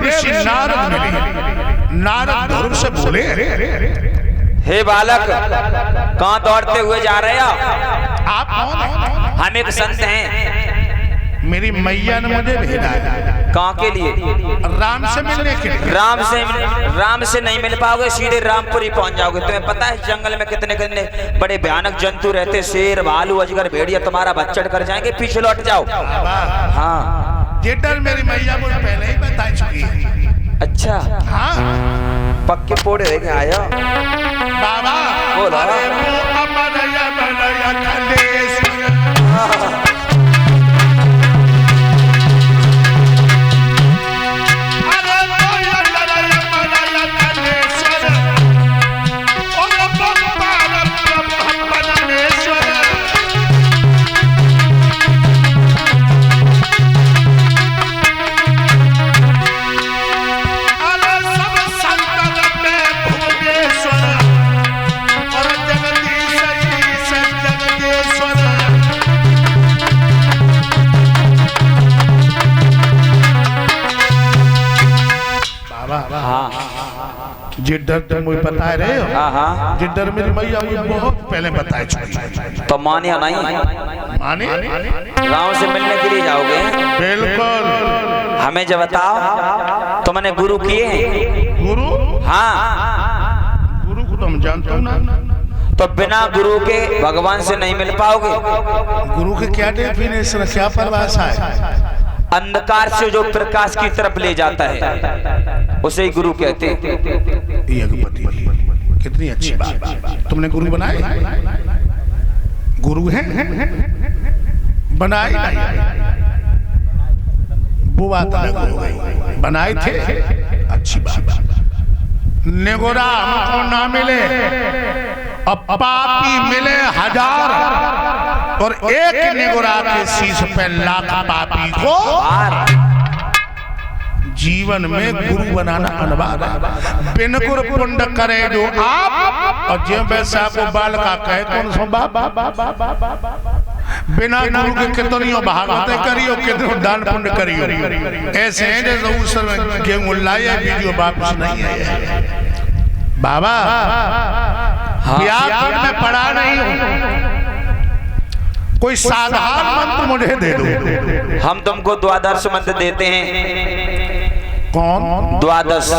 देवर्षि नारद मिले। नारद ध्रुव से बोले, हे बालक, कहाँ दौड़ते हुए जा रहे हो? आप कौन हैं? हम एक संत हैं। मेरी मैया ने मुझे भेजा है। कहाँ के लिए? राम से मिलने के लिए। राम से नहीं मिल पाओगे, सीधे रामपुरी पहुंच जाओगे। तुम्हें पता है जंगल में कितने कितने बड़े भयानक जंतु रहते, शेर, भालू, अजगर, भेड़िया तुम्हारा बच्चड़ कर जाएंगे। पीछे लौट जाओ। हाँ, ये डर मेरी मैया मुझे पहले ही बता चुकी है। अच्छा, हाँ, पक्के पोड़े रह गए आया बाबा। बोलो। अरे वो अमरया बनया खंडेश्वर। जिस डर तुम मुझे बता रहे हो, जिस डर मेरी मैया मुझे बहुत पहले बताए चुकी। तो माने नहीं? माने? राम से मिलने के लिए जाओगे? बिल्कुल। हमें जब बताओ, तुमने गुरु किए हैं? गुरु? हाँ। गुरु को तो हम जानते हो ना। तो बिना गुरु के भगवान से नहीं मिल पाओगे। गुरु के क्या डेफिनेशन, क्या परिभाषा है? अंधकार से जो प्रकाश की तरफ ले जाता है उसे ही गुरु कहते हैं। कितनी अच्छी बात। तुमने गुरु बनाए? गुरु हैं? बनाए वो बात अलग हो गई। बनाए थे, अच्छी बात। निगोरा हमको ना मिले, अब पापी मिले हजार, और एक निगोरा के शीश पे लाख पापी को जीवन में गुरु बनाना अनिवार्य है। बिन गुरु पुण्य करे जो आप, और जो वैसा को बाल का कहे कौन सो बाप। बिना गुरु के कितनियों भागवतें करियो, कितनों दान पुण्य करियो। ऐसे हैं जैसे उस समय गेहूं लाया वीडियो वापस नहीं है। बाबा, व्याकरण में पढ़ा नहीं हूँ, कोई साधारण मंत्र मुझे दे दो। हम तुमको द्वादश मंत्र देते हैं। कौन? द्वादश।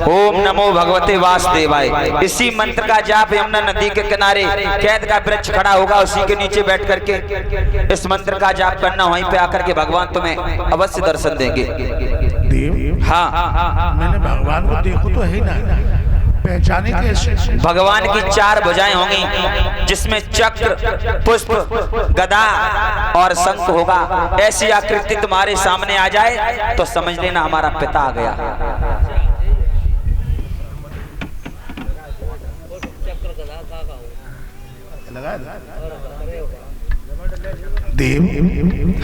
ओम नमो भगवते वासुदेवाय। इसी मंत्र का जाप यमुना नदी के किनारे कैद का वृक्ष खड़ा होगा, उसी के नीचे बैठ करके इस मंत्र का जाप करना। वहीं पे आकर के भगवान तुम्हें अवश्य दर्शन देंगे। देव? हाँ, मैंने भगवान को देखो तो है ना, पहचाने कैसे? भगवान की 4 भुजाएं होंगी, जिसमें चक्र, पुष्प, गदा और शंख होगा। ऐसी आकृति तुम्हारे सामने आ जाए तो समझ लेना हमारा पिता आ गया। देव?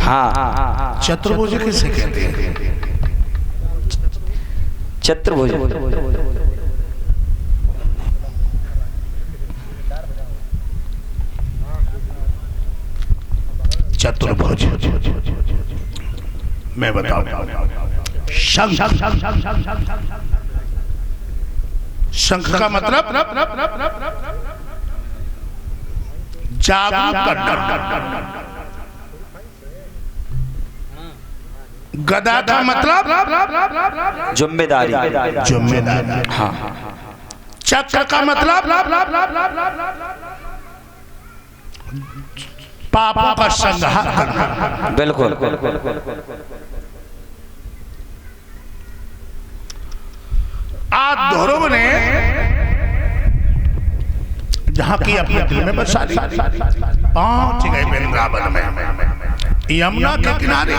हाँ, चतुर्भुज किसे कहते हैं? चतुर्भुज चतुर्भुज मैं बताऊं। शंख। शंख का मतलब जागरूक करना। गदा का मतलब जिम्मेदारी। हाँ। चक्र का मतलब पापों का संहार करना। बिल्कुल। आज ध्रुव ने जहां की अपने दिल में बसा ली, पहुंच गए वृंदावन में, यमुना के किनारे।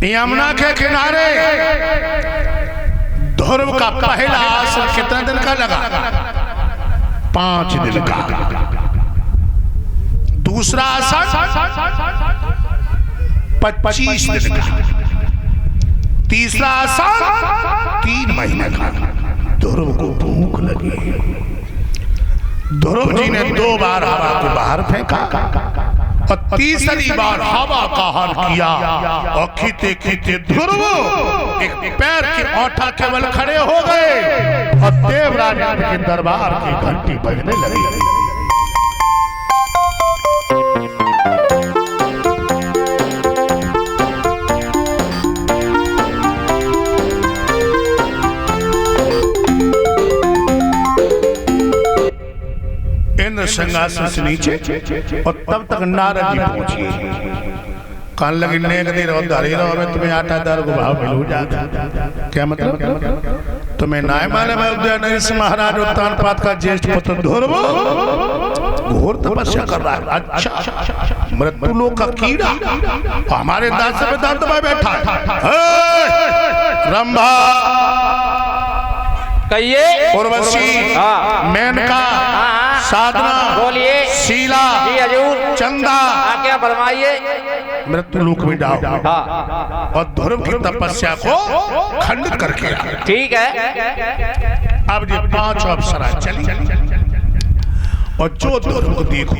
यमुना के किनारे ध्रुव का पहला आसन कितने दिन का लगा? 5 दिन का। दूसरा आसन 25 दिन का। तीसरा आसन 3 महीने का। ध्रुव को भूख लगी। ध्रुव जी ने 2 बार हवा को बाहर फेंका और तीसरी बार हवा का हाल किया और खींचे खींचे ध्रुव एक पैर के औंठा केवल खड़े हो गए और देवराज के दरबार की घंटी बजने लगी। इंद्र सिंहासन से नीचे और तब तक नारद जी पहुंचे। कान लगी नेक दे रहो दारी रहो में तुम्हें आटा दार को भाव मिल जाता। क्या मतलब? तुम्हें नाय माने में उदयनरेश महाराज उत्तानपाद का ज्येष्ठ पुत्र ध्रुव घोर तपस्या कर रहा है। अच्छा, मृत्यु लोक का कीड़ा हमारे दांत पे दांत दबाए बैठा है। रंभा, कहिए, उर्वशी, मेनका, साधना, बोलिए, शीला, जी हजूर, चंदा, क्या फरमाइए, मृत्यु लोक में डाल और ध्रुव की तपस्या को खंडित करके आ। ठीक है। अब ये 5 अप्सरा चली और जो ध्रुव को देखो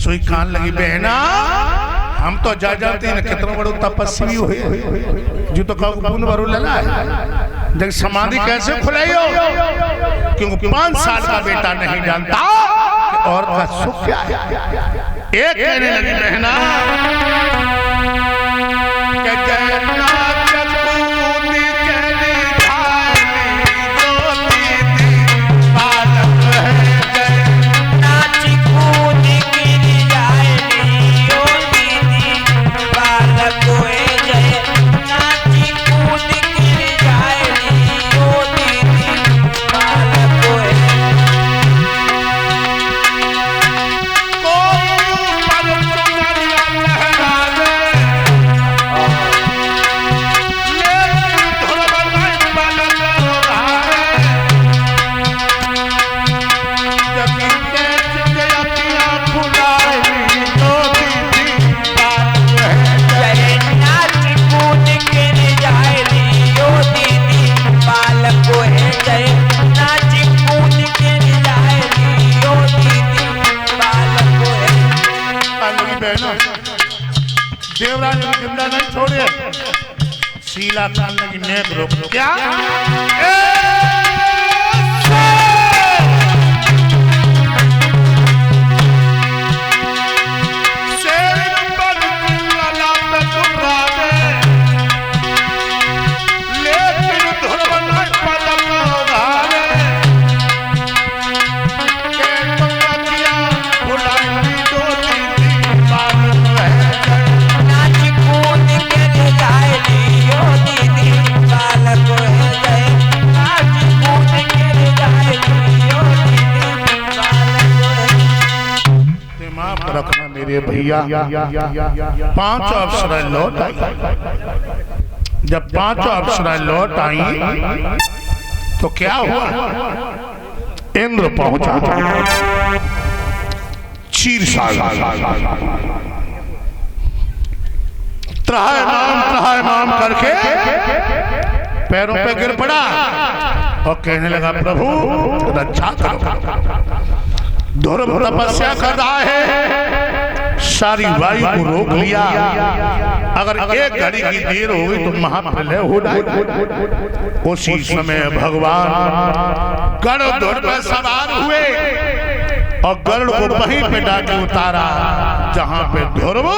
सोई कान लगी बहना हम तो जा जाते हैं कितना बड़ो तपस्वी हुए जो तो कहो पुण्य भरू लला है। जब समाधि कैसे खुलाई हो, क्योंकि 5 साल का बेटा नहीं जानता और का सुख क्या है। एक कहने लगी बहना देवराज की जिंदा नहीं छोड़े। शीला कान लगी नेक रोक क्या भैया 5 अप्सरा लौट आई। जब 5 अप्सरा लौट आई तो क्या हुआ, इंद्र पहुंचा क्षीर सागर त्राय माम करके पैरों पे गिर पड़ा और कहने लगा प्रभु रक्षा करो। ध्रुव तपस्या कर रहा है, सारी वायु को रोक लिया। अगर एक घड़ी की देर हो गई तो महाप्रलय हो जाएगा। उसी समय भगवान गरुड़ पर सवार हुए और गरुड़ को वहीं पे डाके उतारा जहां पे ध्रुव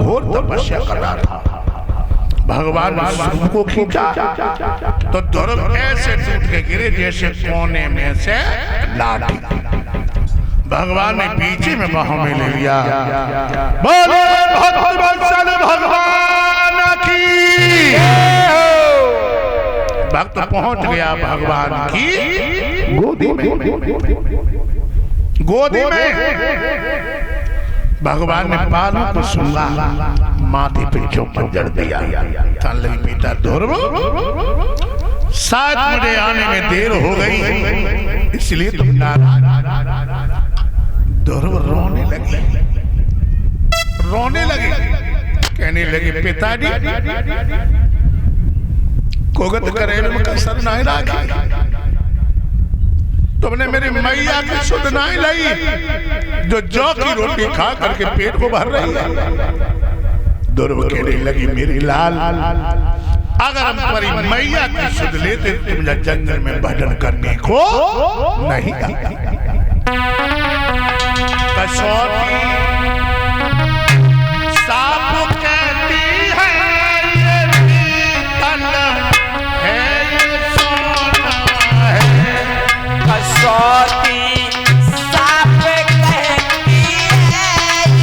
घोर तपस्या कर रहा था। भगवान ने सूप को खींचा तो ध्रुव ऐसे टूट के गिरे जैसे कोने में से लाठी। भगवान ने पीछे में बाहों में ले लिया। बोले भक्तवत्सल भगवान की। भक्त पहुंच गया भगवान की गोदी में। भगवान ने बालों को सूंघा, माथे पे चुम्बन जड़ दिया। कान लगी बेटा ध्रुव, शायद मुझे आने में देर हो गई इसलिए तुम नाराज। ध्रुव रोने लगे, कहने लगे पिताजी कोगत करेल में कसर नहीं राखी, तुमने मेरी मैया की सुध नहीं लाई जो जौ की रोटी खा करके पेट को भर रही है। ध्रुव कहने लगी मेरी लाल अगर हम तुम्हारी मैया की सुध लेते तो मुझे जंगल में भजन करने को नहीं आती। कसौटी साप कहती है ये पीतल है ये सोना है। कसौटी साप कहती है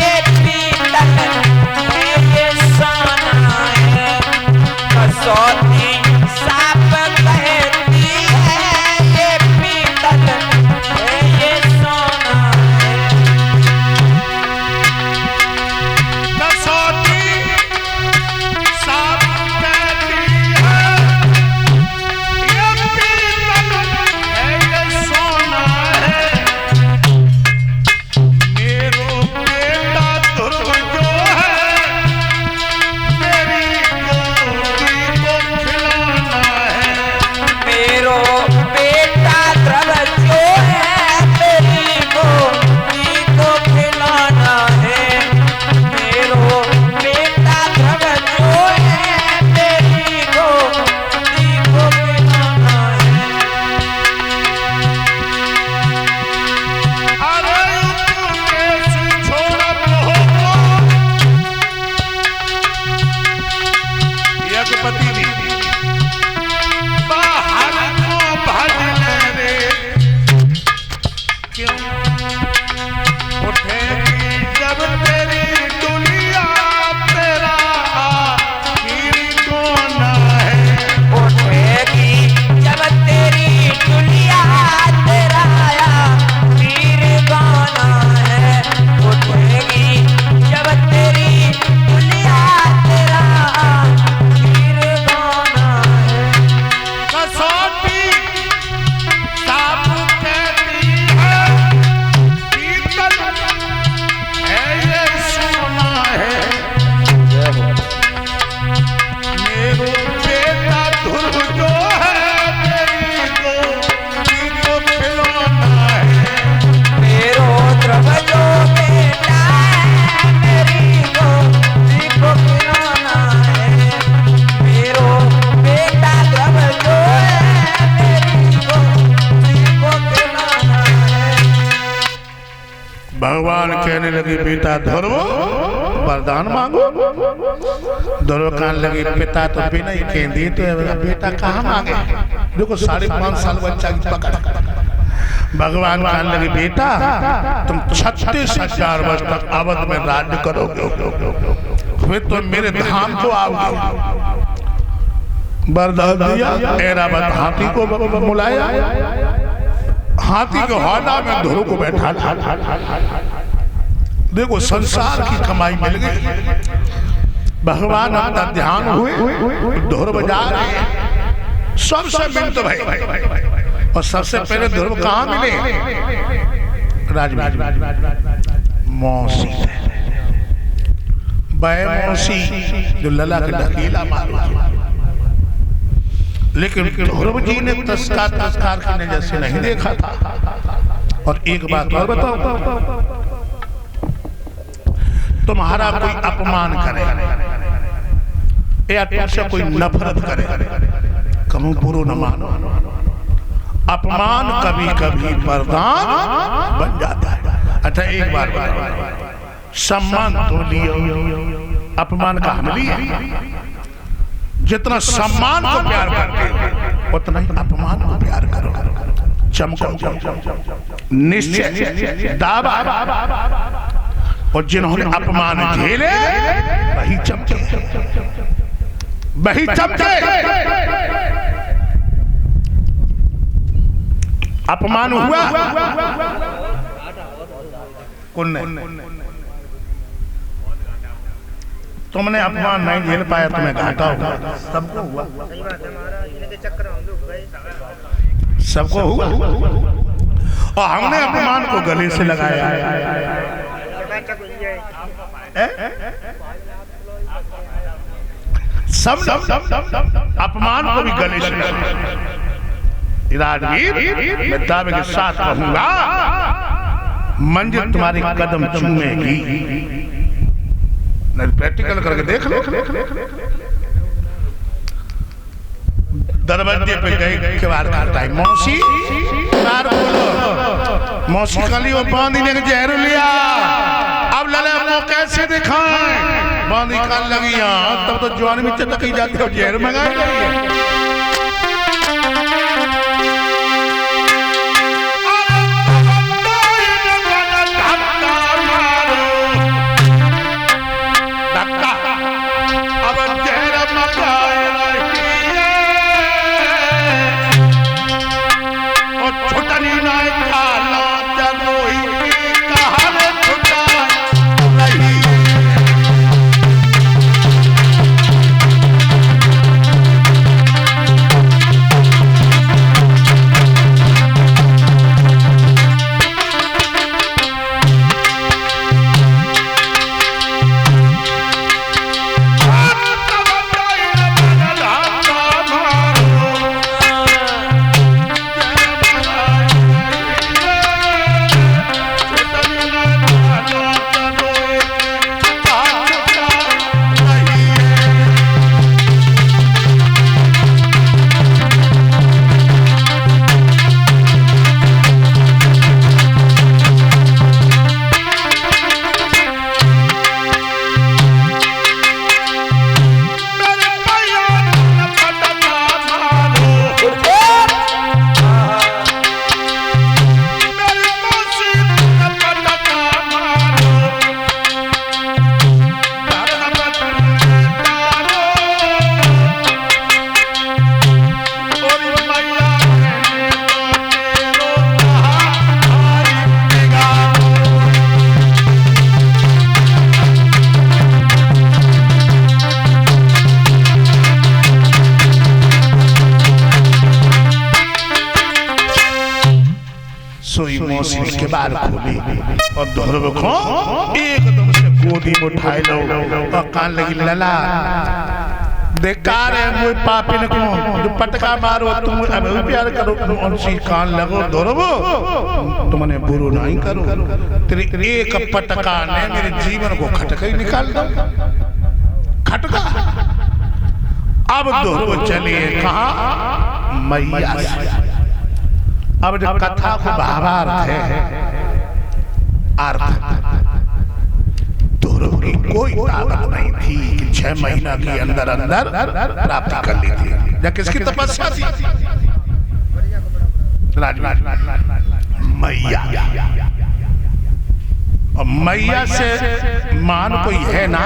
ये पीतल है ये सोना है। कसौटी साप कहती है ये पीतल है ये सोना है। कसौटी साप कहती है ये पीतल है ये सोना है। मेरो बेटा ध्रुव जो है मेरी गोदी को खिलाना है। मेरो बेटा ध्रुव जो है मेरी गोदी को खिलाना है। मेरो बेटा ध्रुव जो है मेरी गोदी को खिलाना है। अरे उपदेश छोड़त हो यज्ञपति जी बाहर को भजन रे क्यों उठेगी जब तेरी दुनिया तेरा आखिर कौन है। उठेगी जब तेरी दुनिया तेरा आखिर गाना है। उठेगी जब तेरी दुनिया तेरा आखिर गाना है। कसौटी साप कहती है पीतल है ये सोना है। मेरो बेटा ध्रुव जो है मेरी गोदी को खिलौना है। मेरो ध्रुव जो बेटा है मेरी गोदी को खिलाना है। मेरो बेटा ध्रुव जो है मेरी गोदी को खिलाना है। भगवान कहने लगे बेटा ध्रुव वरदान मांगो। ध्रुव कहने लगे पिता तो बिना ही कह दिए तो बेटा कहाँ मांगे। देखो 5.5 साल बच्चा की पकड़। भगवान कहने लगे बेटा तुम 36,000 वर्ष तक अवध में राज्य करोगे फिर तुम मेरे धाम को आओगे। वरदान दिया। ऐरावत हाथी को बुलाया। हाथी के हौदा में ध्रुव को बैठा। देखो संसार की कमाई मिल गई। भगवान अपना ध्यान हुए ध्रुव जा रहे हैं। सबसे मिलत भाई और सबसे पहले ध्रुव कहाँ मिले राजवीर मौसी बै मौसी जो लला के ढकेला मारो। लेकिन ध्रुव जी ने तस्कार की नजर से नहीं देखा था। और एक बात और बताओ तुम्हारा कोई अपमान करे या तुमसे कोई नफरत करे कभी बुरो न मानो। अपमान कभी कभी वरदान बन जाता है। अच्छा एक बार सम्मान तो लियो अपमान का हम लिए। जितना सम्मान को प्यार करते हो उतना ही अपमान को प्यार करो। चमको निश्चय दावा। और जिन्होंने अपमान झेले वही चमके वही चमके। अपमान हुआ कौन तुमने अपमान नहीं झेल पाया तुम्हें घाटा हुआ। सबको हुआ सबको हुआ। और हमने अपमान को गले से लगाया। सब अपमान को भी गले से लगाया। राजवीर मैं दावे के साथ कहूंगा मंजिल तुम्हारी कदम चूमेगी। प्रैक्टिकल करके देख लो। दरवाजे पे गए केवाड़ काटा है मौसी बार बोलो मौसी कली वो बांधी ने जहर लिया अब लले वो कैसे दिखाएं बांधी कान लगी तब तो जवानी में चटक ही जाते हो जहर मंगाए मौसी के बाल खोली और दोनों को एकदम से गोदी में उठाए लो और कान लगी लला बेकार है मुझे पापी ने को जो पटका मारो तुम अभी प्यार करो और सी कान लगो दोनों तुमने बुरो नहीं करो तेरी एक पटका ने मेरे जीवन को खटका ही निकाल दो खटका अब दोनों चलिए कहाँ मैया अब जब कथा को भावार्थ है अर्थ दोनों की कोई ताकत नहीं थी कि 6 महीना के अंदर अंदर प्राप्ति कर ली थी या किसकी तपस्या थी मैया और मैया से मान कोई है ना